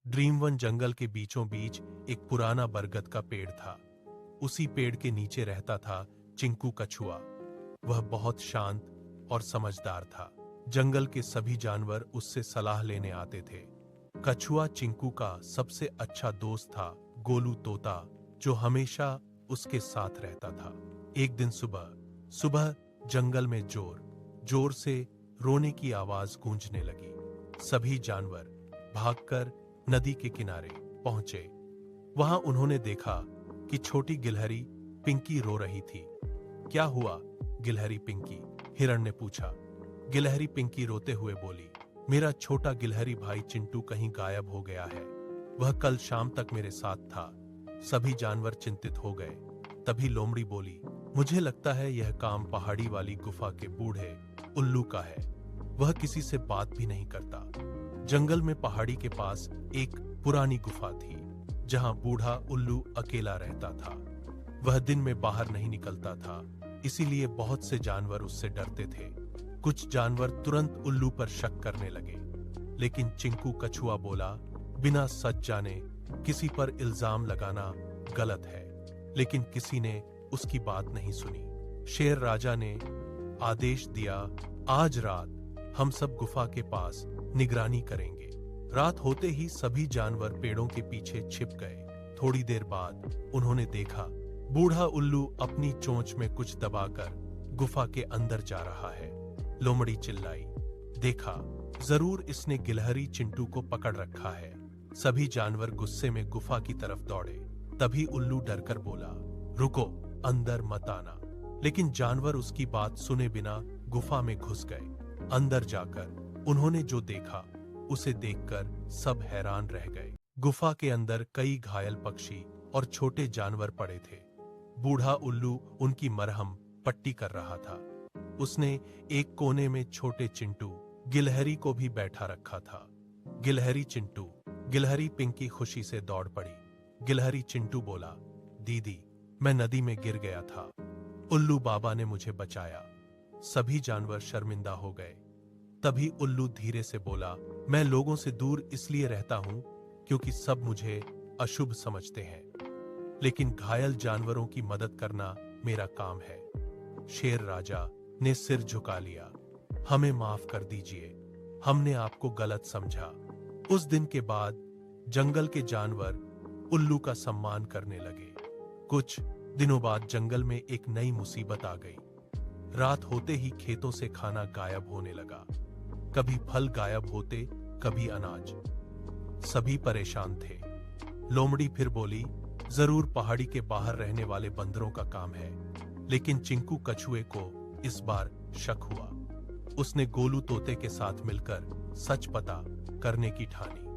Dream one जंगल के बीचों बीच एक पुराना बरगद का पेड़ था। उसी पेड़ के नीचे रहता था चिंकू कछुआ। वह बहुत शांत और समझदार था। जंगल के सभी जानवर उससे सलाह लेने आते थे। कछुआ चिंकू का सबसे अच्छा दोस्त था गोलू तोता, जो हमेशा उसके साथ रहता था। एक दिन सुबह सुबह जंगल में जोर जोर से रोने की आवाज गूंजने लगी। सभी जानवर भागकर नदी के किनारे पहुंचे। वहां उन्होंने देखा कि छोटी गिलहरी पिंकी रो रही थी। क्या हुआ गिलहरी पिंकी? हिरण ने पूछा। गिलहरी पिंकी रोते हुए बोली, मेरा छोटा गिलहरी भाई चिंटू कहीं गायब हो गया है। वह कल शाम तक मेरे साथ था। सभी जानवर चिंतित हो गए। तभी लोमड़ी बोली, मुझे लगता है यह काम पहाड़ी वाली गुफा के बूढ़े उल्लू का है। वह किसी से बात भी नहीं करता। जंगल में पहाड़ी के पास एक पुरानी गुफा थी, जहां बूढ़ा उल्लू अकेला रहता था। वह दिन में बाहर नहीं निकलता था, इसीलिए बहुत से जानवर उससे डरते थे। कुछ जानवर तुरंत उल्लू पर शक करने लगे, लेकिन चिंकू कछुआ बोला, बिना सच जाने किसी पर इल्जाम लगाना गलत है। लेकिन किसी ने उसकी बात नहीं सुनी। शेर राजा ने आदेश दिया, आज रात हम सब गुफा के पास निगरानी करेंगे। रात होते ही सभी जानवर पेड़ों के पीछे छिप गए। थोड़ी देर बाद उन्होंने देखा बूढ़ा उल्लू अपनी चोंच में कुछ दबाकर गुफा के अंदर जा रहा है। लोमड़ी चिल्लाई, देखा, जरूर इसने गिलहरी चिंटू को पकड़ रखा है। सभी जानवर गुस्से में गुफा की तरफ दौड़े। तभी उल्लू डरकर बोला, रुको, अंदर मत आना। लेकिन जानवर उसकी बात सुने बिना गुफा में घुस गए। अंदर जाकर उन्होंने जो देखा उसे देखकर सब हैरान रह गए। गुफा के अंदर कई घायल पक्षी और छोटे जानवर पड़े थे। बूढ़ा उल्लू उनकी मरहम पट्टी कर रहा था। उसने एक कोने में छोटे चिंटू गिलहरी को भी बैठा रखा था। गिलहरी चिंटू, गिलहरी पिंकी खुशी से दौड़ पड़ी। गिलहरी चिंटू बोला, दीदी, मैं नदी में गिर गया था। उल्लू बाबा ने मुझे बचाया। सभी जानवर शर्मिंदा हो गए। तभी उल्लू धीरे से बोला, मैं लोगों से दूर इसलिए रहता हूं क्योंकि सब मुझे अशुभ समझते हैं, लेकिन घायल जानवरों की मदद करना मेरा काम है। शेर राजा ने सिर झुका लिया, हमें माफ कर दीजिए, हमने आपको गलत समझा। उस दिन के बाद जंगल के जानवर उल्लू का सम्मान करने लगे। कुछ दिनों बाद जंगल में एक नई मुसीबत आ गई। रात होते ही खेतों से खाना गायब होने लगा। कभी फल गायब होते, कभी अनाज। सभी परेशान थे। लोमड़ी फिर बोली, जरूर पहाड़ी के बाहर रहने वाले बंदरों का काम है। लेकिन चिंकू कछुए को इस बार शक हुआ। उसने गोलू तोते के साथ मिलकर सच पता करने की ठानी।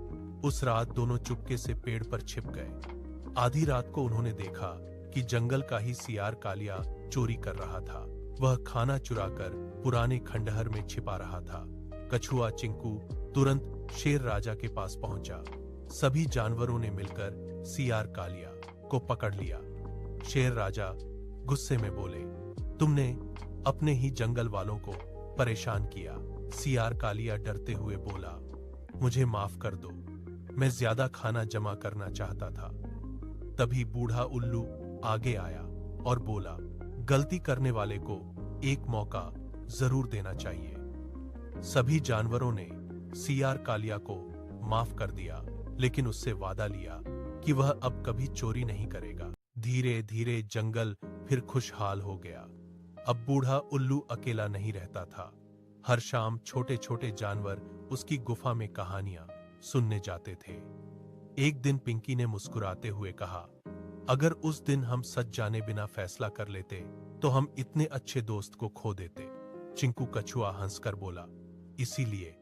उस रात दोनों चुपके से पेड़ पर छिप गए। आधी रात को उन्होंने देखा कि जंगल का ही सियार कालिया चोरी कर रहा था। वह खाना चुराकर पुराने खंडहर में छिपा रहा था। कछुआ चिंकू तुरंत शेर राजा के पास पहुंचा। सभी जानवरों ने मिलकर सियार कालिया को पकड़ लिया। शेर राजा गुस्से में बोले, तुमने अपने ही जंगल वालों को परेशान किया। सियार कालिया डरते हुए बोला, मुझे माफ कर दो, मैं ज्यादा खाना जमा करना चाहता था। तभी बूढ़ा उल्लू आगे आया और बोला, गलती करने वाले को एक मौका जरूर देना चाहिए। सभी जानवरों ने सियार कालिया को माफ कर दिया, लेकिन उससे वादा लिया कि वह अब कभी चोरी नहीं करेगा। धीरे धीरे जंगल फिर खुशहाल हो गया। अब बूढ़ा उल्लू अकेला नहीं रहता था। हर शाम छोटे छोटे जानवर उसकी गुफा में कहानियां सुनने जाते थे। एक दिन पिंकी ने मुस्कुराते हुए कहा, अगर उस दिन हम सच जाने बिना फैसला कर लेते तो हम इतने अच्छे दोस्त को खो देते। चिंकू कछुआ हंसकर बोला, इसीलिए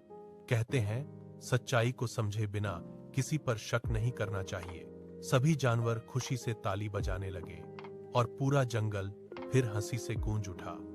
कहते हैं, सच्चाई को समझे बिना किसी पर शक नहीं करना चाहिए। सभी जानवर खुशी से ताली बजाने लगे और पूरा जंगल फिर हंसी से गूंज उठा।